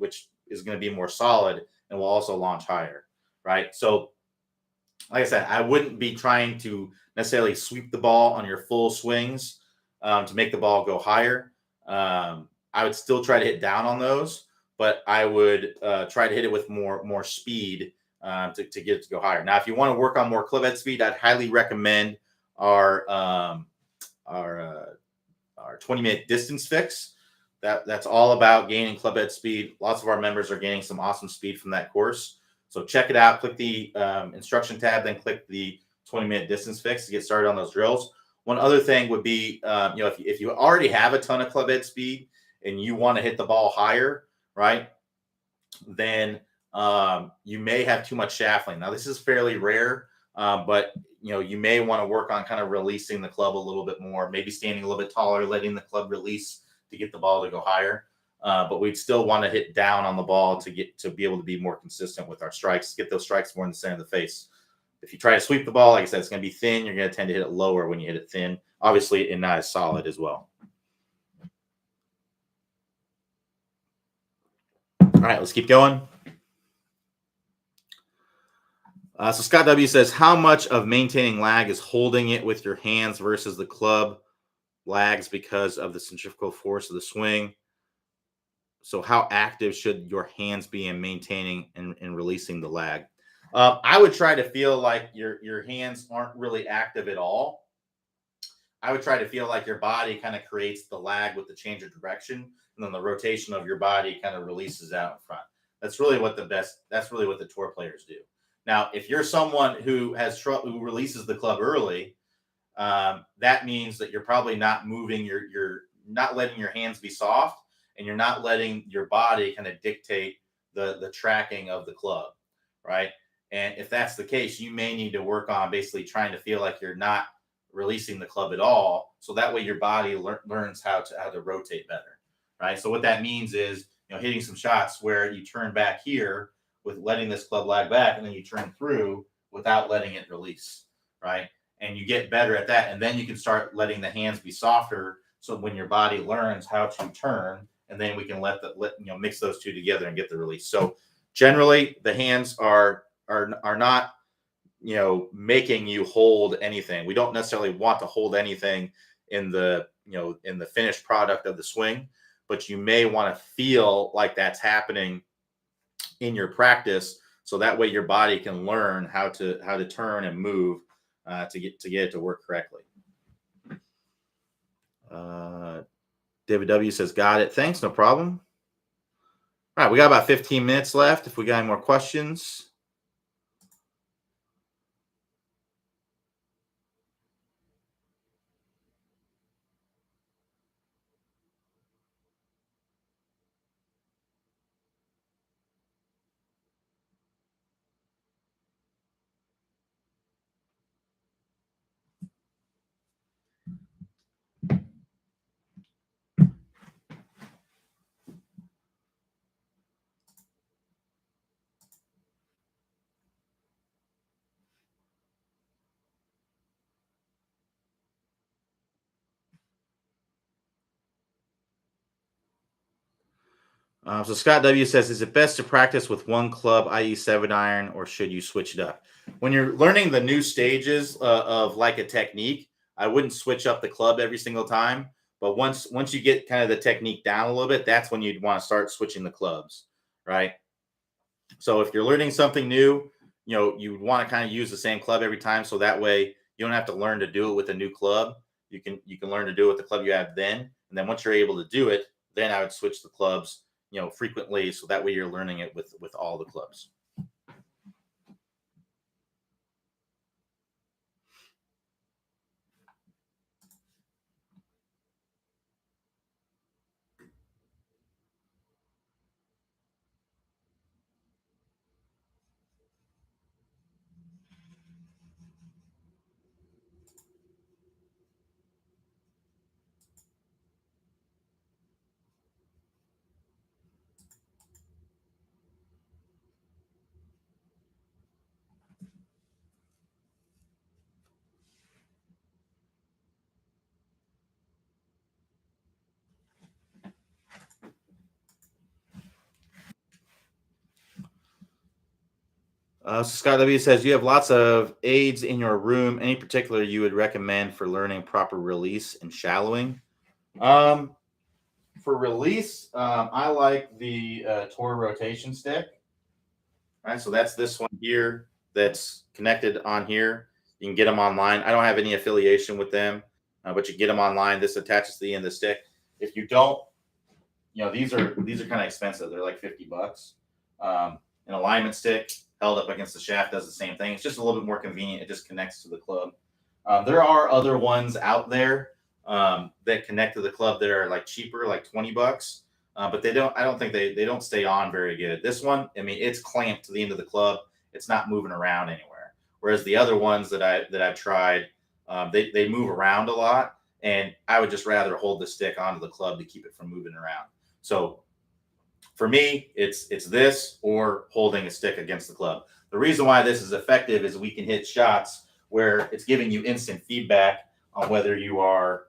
is going to be more solid and will also launch higher, right? So like I said, I wouldn't be trying to necessarily sweep the ball on your full swings to make the ball go higher. I would still try to hit down on those, but I would try to hit it with more speed to get it to go higher. Now, if you want to work on more club head speed, I'd highly recommend our 20-minute distance fix. That's all about gaining club head speed. Lots of our members are gaining some awesome speed from that course. So check it out. Click the instruction tab, then click the 20-minute distance fix to get started on those drills. One other thing would be, if you already have a ton of club head speed and you want to hit the ball higher, right, then you may have too much shaft length. Now, this is fairly rare, but you may want to work on kind of releasing the club a little bit more, maybe standing a little bit taller, letting the club release to get the ball to go higher. But we'd still want to hit down on the ball to be able to be more consistent with our strikes, get those strikes more in the center of the face. If you try to sweep the ball, like I said, it's going to be thin. You're going to tend to hit it lower when you hit it thin, obviously, and not as solid as well. All right, let's keep going. So Scott W says, how much of maintaining lag is holding it with your hands versus the club lags because of the centrifugal force of the swing? So how active should your hands be in maintaining and releasing the lag? I would try to feel like your hands aren't really active at all. I would try to feel like your body kind of creates the lag with the change of direction, and then the rotation of your body kind of releases out in front. That's really what the tour players do. Now, if you're someone who releases the club early, that means that you're probably not moving you're not letting your hands be soft, and you're not letting your body kind of dictate the tracking of the club, right? And if that's the case, you may need to work on basically trying to feel like you're not releasing the club at all, so that way your body learns how to rotate better, right? So what that means is, hitting some shots where you turn back here with letting this club lag back, and then you turn through without letting it release, right? And you get better at that, and then you can start letting the hands be softer. So when your body learns how to turn, and then we can mix those two together and get the release. So generally, the hands are not making you hold anything. We don't necessarily want to hold anything in the finished product of the swing, but you may want to feel like that's happening in your practice, so that way your body can learn how to turn and move to get it to work correctly. David W says, got it. Thanks, no problem. All right, we got about 15 minutes left. If we got any more questions. So Scott W says, is it best to practice with one club, i.e. 7-iron, or should you switch it up? When you're learning the new stages of like a technique, I wouldn't switch up the club every single time. But once you get kind of the technique down a little bit, that's when you'd want to start switching the clubs, right? So if you're learning something new, you would want to kind of use the same club every time. So that way you don't have to learn to do it with a new club. You can learn to do it with the club you have then. And then once you're able to do it, then I would switch the clubs frequently, so that way you're learning it with all the clubs. So Scott W says, you have lots of aids in your room. Any particular you would recommend for learning proper release and shallowing? For release, I like the Tor rotation stick. All right, so that's this one here that's connected on here. You can get them online. I don't have any affiliation with them, but you get them online. This attaches to the end of the stick. If you don't, these are kind of expensive. They're like $50. An alignment stick held up against the shaft does the same thing. It's just a little bit more convenient. It just connects to the club. There are other ones out there that connect to the club that are like cheaper, like $20. But they don't. I don't think they don't stay on very good. This one, I mean, it's clamped to the end of the club. It's not moving around anywhere. Whereas the other ones that I've tried, they move around a lot, and I would just rather hold the stick onto the club to keep it from moving around. So for me, it's this or holding a stick against the club. The reason why this is effective is we can hit shots where it's giving you instant feedback on whether you are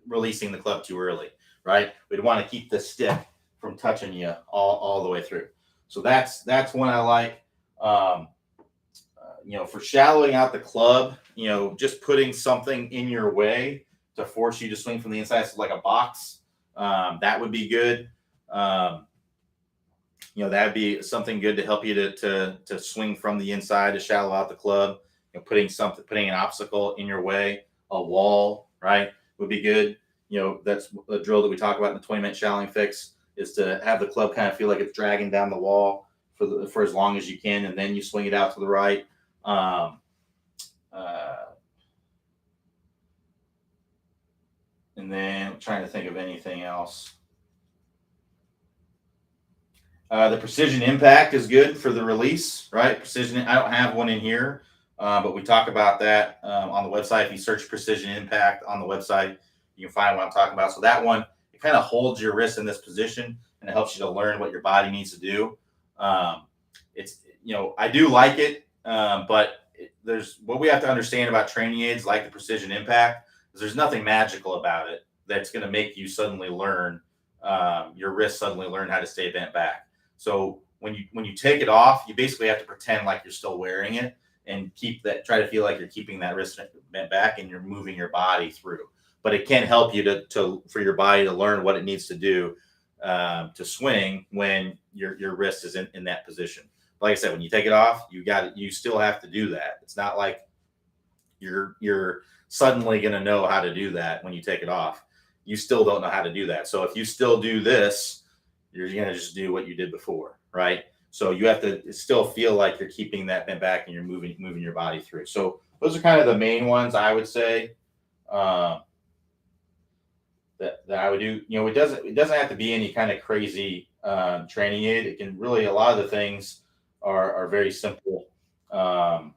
releasing the club too early, right? We'd want to keep the stick from touching you all the way through. So that's one I like. For shallowing out the club, just putting something in your way to force you to swing from the inside, so like a box, that would be good. That'd be something good to help you to swing from the inside to shallow out the club. Putting an obstacle in your way, a wall, right, would be good. That's a drill that we talk about in the 20-minute shallowing fix, is to have the club kind of feel like it's dragging down the wall for as long as you can, and then you swing it out to the right. And then I'm trying to think of anything else. The precision impact is good for the release, right? Precision. I don't have one in here, but we talk about that on the website. If you search precision impact on the website, you can find what I'm talking about. So that one, it kind of holds your wrist in this position and it helps you to learn what your body needs to do. It's, I do like it, but there's what we have to understand about training aids like the precision impact is there's nothing magical about it that's going to make you suddenly learn your wrist suddenly learn how to stay bent back. So when you take it off, you basically have to pretend like you're still wearing it and try to feel like you're keeping that wrist bent back and you're moving your body through. But it can help you for your body to learn what it needs to do to swing when your wrist is in that position. Like I said, when you take it off, you still have to do that. It's not like you're suddenly going to know how to do that when you take it off. You still don't know how to do that. So if you still do this, you're going to just do what you did before, right? So you have to still feel like you're keeping that bent back and you're moving your body through. So those are kind of the main ones I would say that I would do. It doesn't have to be any kind of crazy training aid. It can really, a lot of the things are very simple. The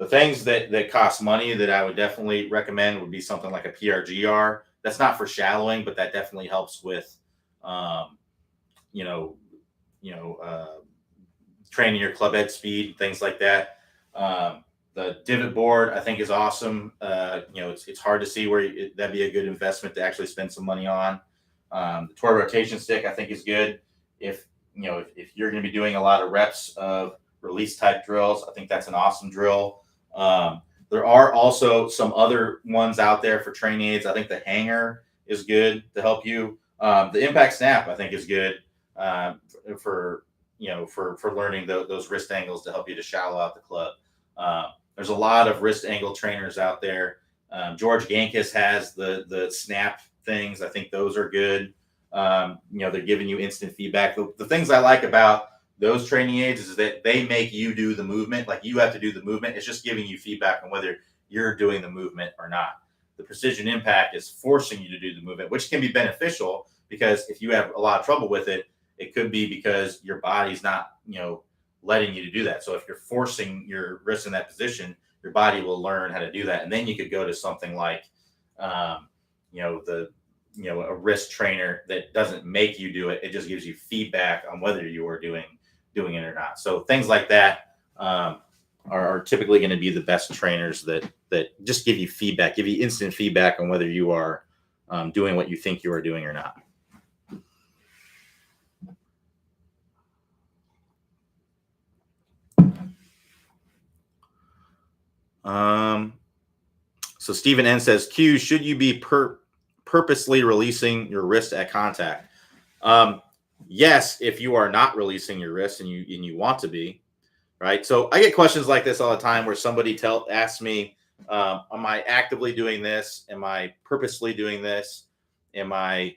things that cost money that I would definitely recommend would be something like a PRGR. That's not for shallowing, but that definitely helps with, training your club head speed, things like that. The divot board, I think, is awesome. It's hard to see where that'd be a good investment to actually spend some money on. The toy rotation stick, I think, is good. If you're going to be doing a lot of reps of release type drills, I think that's an awesome drill. There are also some other ones out there for training aids. I think the hanger is good to help you. The impact snap, I think, is good for learning those wrist angles to help you to shallow out the club. There's a lot of wrist angle trainers out there. George Gankis has the snap things. I think those are good. They're giving you instant feedback. The things I like about those training aids is that they make you do the movement. Like, you have to do the movement. It's just giving you feedback on whether you're doing the movement or not. The precision impact is forcing you to do the movement, which can be beneficial because if you have a lot of trouble with it, it could be because your body's not, letting you to do that. So if you're forcing your wrist in that position, your body will learn how to do that. And then you could go to something like, a wrist trainer that doesn't make you do it. It just gives you feedback on whether you are doing it or not. So things like that are typically going to be the best trainers that just give you feedback, give you instant feedback on whether you are doing what you think you are doing or not. So Stephen N says, Q, should you be purposely releasing your wrist at contact? Yes, if you are not releasing your wrist and you want to be, right? So I get questions like this all the time where somebody asks me, am I actively doing this? Am I purposely doing this? Am I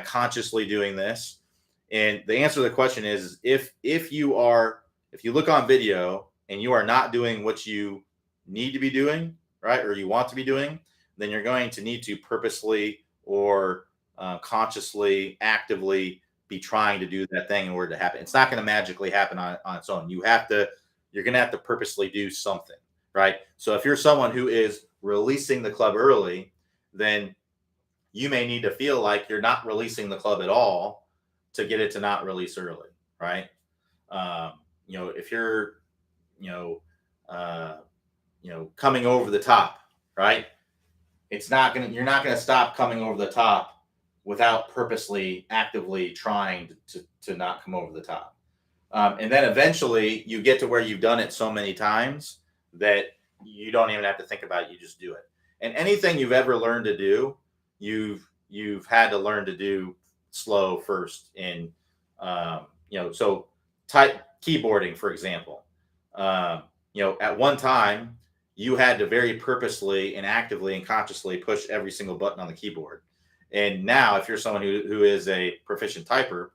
consciously doing this? And the answer to the question is if you look on video and you are not doing what you need to be doing, right, or you want to be doing, then you're going to need to purposely or consciously, actively be trying to do that thing in order to happen. It's not going to magically happen on its own. You're going to have to purposely do something, right? So if you're someone who is releasing the club early, then you may need to feel like you're not releasing the club at all to get it to not release early, right? If you're, coming over the top, right? You're not going to stop coming over the top without purposely, actively trying to not come over the top. And then eventually you get to where you've done it so many times that you don't even have to think about it. You just do it. And anything you've ever learned to do, you've had to learn to do slow first. And, so type keyboarding, for example, at one time you had to very purposely and actively and consciously push every single button on the keyboard. And now if you're someone who is a proficient typer,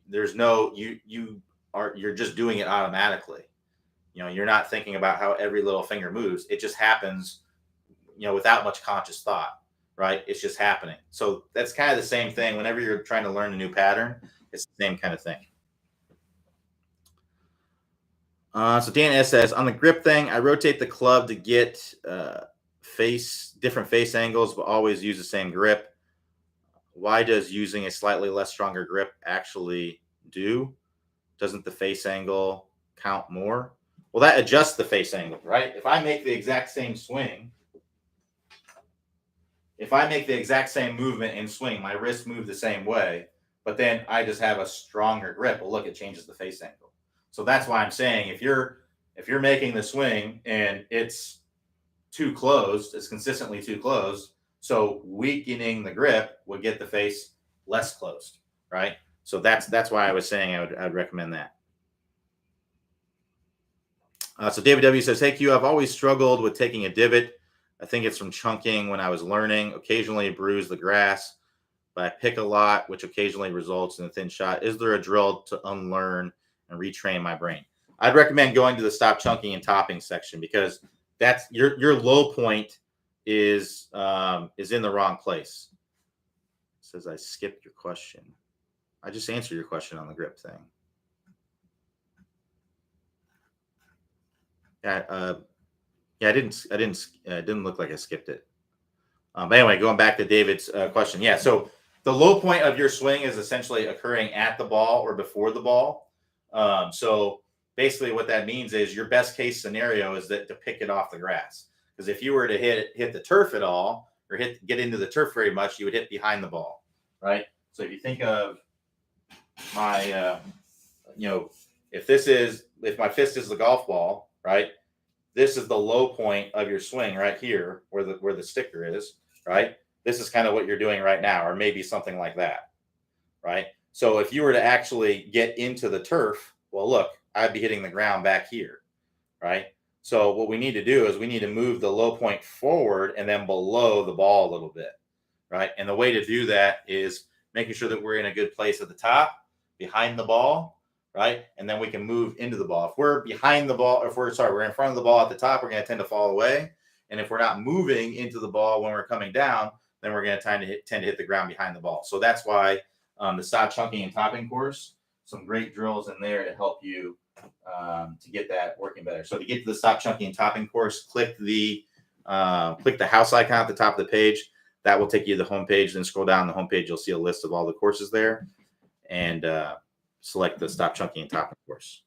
there's no, you're just doing it automatically. You're not thinking about how every little finger moves. It just happens, without much conscious thought, right? It's just happening. So that's kind of the same thing. Whenever you're trying to learn a new pattern, it's the same kind of thing. So Dan S says, on the grip thing, I rotate the club to get different face angles, but always use the same grip. Why does using a slightly less stronger grip actually do? Doesn't the face angle count more? Well, that adjusts the face angle, right? If I make the exact same swing, if I make the exact same movement and swing, my wrists move the same way, but then I just have a stronger grip. Well, look, it changes the face angle. So that's why I'm saying if you're making the swing and it's too closed, it's consistently too closed, so weakening the grip would get the face less closed, right? So that's why I was saying I would recommend that. So David W says, "Hey Q, I've always struggled with taking a divot. I think it's from chunking when I was learning. Occasionally bruise the grass, but I pick a lot, which occasionally results in a thin shot. Is there a drill to unlearn and retrain my brain?" I'd recommend going to the stop chunking and topping section, because that's your low point is in the wrong place. It says I skipped your question. I just answered your question on the grip thing. Yeah, it didn't look like I skipped it. But anyway, going back to David's question. Yeah, so the low point of your swing is essentially occurring at the ball or before the ball. So basically what that means is your best case scenario is that to pick it off the grass. Because if you were to hit the turf at all, or get into the turf very much, you would hit behind the ball, right? So if you think of my, if my fist is the golf ball, right? This is the low point of your swing right here, where the sticker is, right? This is kind of what you're doing right now, or maybe something like that, right? So if you were to actually get into the turf, well, look, I'd be hitting the ground back here, right? So what we need to do is we need to move the low point forward and then below the ball a little bit, right? And the way to do that is making sure that we're in a good place at the top, behind the ball, right? And then we can move into the ball. If we're behind the ball, we're in front of the ball at the top, we're going to tend to fall away. And if we're not moving into the ball when we're coming down, then we're going to tend to hit the ground behind the ball. So that's why the stop chunking and topping course, some great drills in there to help you to get that working better. So to get to the stop chunking and topping course, click the house icon at the top of the page. That will take you to the homepage. Then scroll down the homepage. You'll see a list of all the courses there, and select the stop chunking and topping course.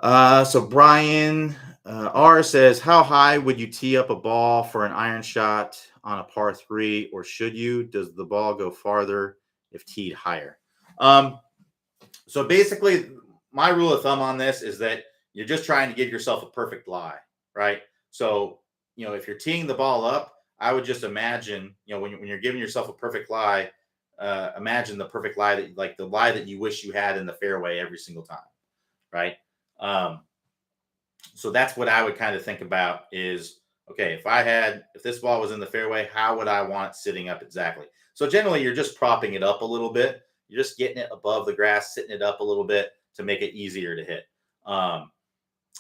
So Brian R says, how high would you tee up a ball for an iron shot on a par 3, or should you? Does the ball go farther if teed higher? So basically, my rule of thumb on this is that you're just trying to give yourself a perfect lie, right? So, if you're teeing the ball up, I would just imagine, when you're giving yourself a perfect lie, imagine the perfect lie the lie that you wish you had in the fairway every single time, right? So that's what I would kind of think about is, okay, if this ball was in the fairway, how would I want it sitting up exactly? So generally you're just propping it up a little bit. You're just getting it above the grass, sitting it up a little bit to make it easier to hit.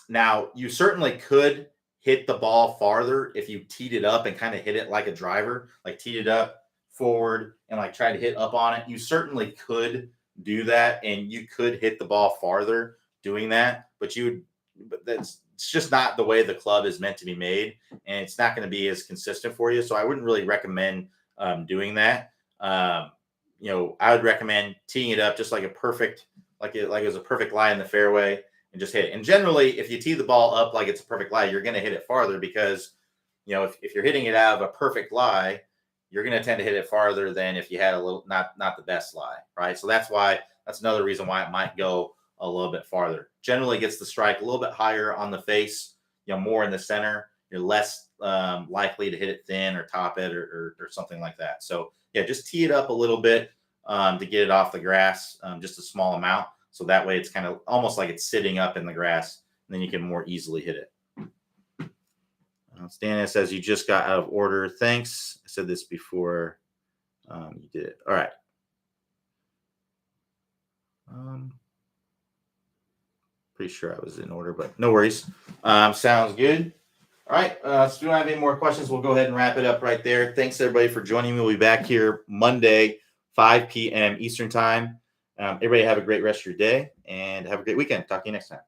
Now you certainly could hit the ball farther if you teed it up and kind of hit it like a driver, like teed it up forward and like try to hit up on it. You certainly could do that, and you could hit the ball farther doing that, but it's just not the way the club is meant to be made, and it's not going to be as consistent for you. So I wouldn't really recommend doing that. I would recommend teeing it up just like it was a perfect lie in the fairway, and just hit it. And generally, if you tee the ball up like it's a perfect lie, you're going to hit it farther, because if you're hitting it out of a perfect lie, you're going to tend to hit it farther than if you had a little not the best lie, right? So that's another reason why it might go a little bit farther. Generally gets the strike a little bit higher on the face, more in the center. You're less likely to hit it thin or top it or something like that. So yeah, just tee it up a little bit to get it off the grass, just a small amount. So that way it's kind of almost like it's sitting up in the grass, and then you can more easily hit it. Stan says, you just got out of order. Thanks. I said this before you did it. All right. Pretty sure I was in order, but no worries. Sounds good. All right. So if we don't have any more questions, we'll go ahead and wrap it up right there. Thanks, everybody, for joining me. We'll be back here Monday, 5 p.m. Eastern time. Everybody have a great rest of your day, and have a great weekend. Talk to you next time.